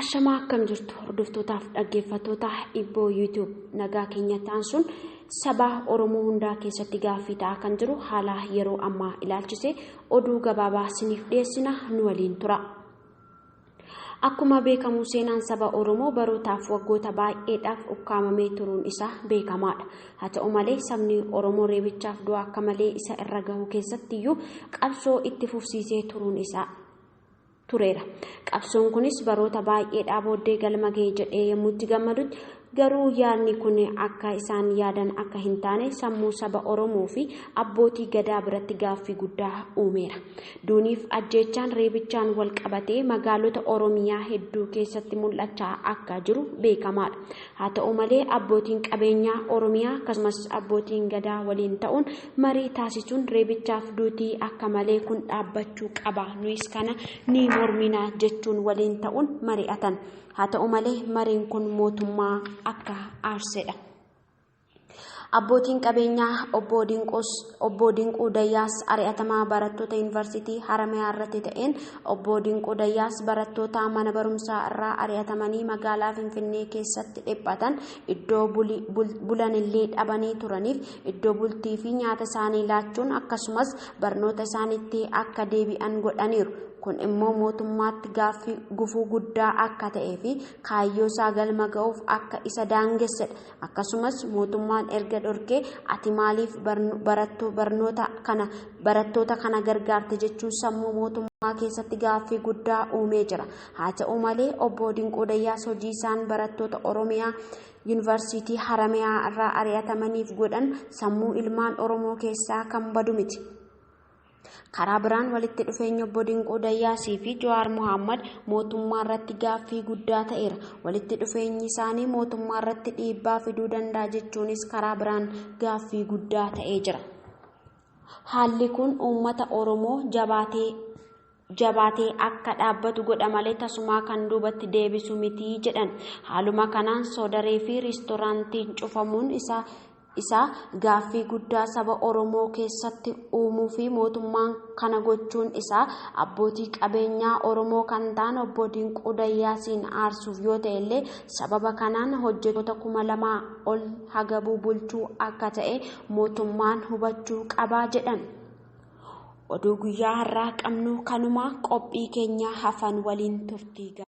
Ashamaa akkam jirtu hordoftootaaf dhaggeeffattoota Ibboo YouTube nagaa keenya ta'an sun saba Oromoo hundaa keessatti gaaffii ta'aa kan jiru haala yeroo ammaa ilaalchise oduu gabaabaa isiniif dhiyeessina nu waliin tura. Akkuma beekamu seenaan saba Oromoo barootaaf waggoota baay'eedhaaf ukkaamamee turuun isaa beekamaadha. Haa ta'u malee sabni Oromoo reebichaaf du'a akka malee isa irra gahu keessattiyyuu qabsoo itti fufsiisee turuun isaa tureera. Qabsoon kunis baroota baay'eedhaa booddee galma ga'ee jedhee yommuu itti gammadutti garuu yaadni kun akka isaan yaadan akka hin taane sammuu saba Oromoo fi abbootii gadaa biratti gaaffii guddaa uumeera. Duuniif ajjeechaan reebichaan wal qabatee magaalota Oromiyaa hedduu keessatti mul'achaa akka jiru beekamaadha. Haa ta'u malee abbootiin qabeenyaa Oromiyaa akkasumas abbootiin gadaa waliin ta'uun marii taasisuun reebichaaf duutii akka malee kun dhaabbachuu qaba nuyis kana ni mormina jechuun waliin ta'uun mari'atan. Haa ta'u malee mariin kun mootummaa akka aarsedha. Abbootiin qabeenyaa obbo Dinquu Dayyaas ari'atamaa barattoota yuunivarsiitii Haramayaa irratti ta'een obbo Dinquu Dayyaas barattoota mana barumsaa irraa ari'atamanii magaalaa Finfinnee keessatti dhiphatan iddoo bulanillee dhabanii turaniif iddoo bultii fi nyaata isaanii laachuun akkasumas barnoota isaaniitti akka deebi'an godhaniiru. Kun immoo mootummaatti gaaffii gufuu guddaa akka ta'ee fi kaayyoo isaa galma ga'uuf akka isa daangessedha. Akkasumas mootummaan erga dhorkee ati maaliif barattoota kana gargaarte jechuun sammuu mootummaa keessatti gaaffii guddaa uumee jira. Haa ta'u malee obbo Dinquu Dayyaas hojii isaan barattoota Oromiyaa yuunivarsiitii Haramayaa irraa ari'atamaniif godhan sammuu ilmaan Oromoo keessaa kan badu miti. Karaa biraan walitti dhufeenya obbo Dinquu Dayyaasii fi Jawaar Mohaammed mootummaa irratti gaaffii guddaa ta'eera. Walitti dhufeenyi isaanii mootummaa irratti dhiibbaa fiduu danda'a jechuunis karaa biraan gaaffii guddaa ta'ee jira. Haalli kun uummata Oromoo jabaatee akka dhaabbatu godha malee tasumaa kan duubatti deebisu miti jedhan. Haaluma kanaan soodaree fi riistooraantiin cufamuun isaa gaaffii guddaa saba Oromoo keessatti uumuu fi mootummaan kana gochuun isaa abbootii qabeenyaa Oromoo kan ta'an obbo Dinquu Dayyaasiin aarsuuf yoo ta'e illee sababa kanaan hojjettoota 2,000 ol hagabuu bulchuu akka ta'e mootummaan hubachuu qabaa jedhan. Oduu guyyaa har'aa qabnu kanuma qophii keenya hafan waliin turtii.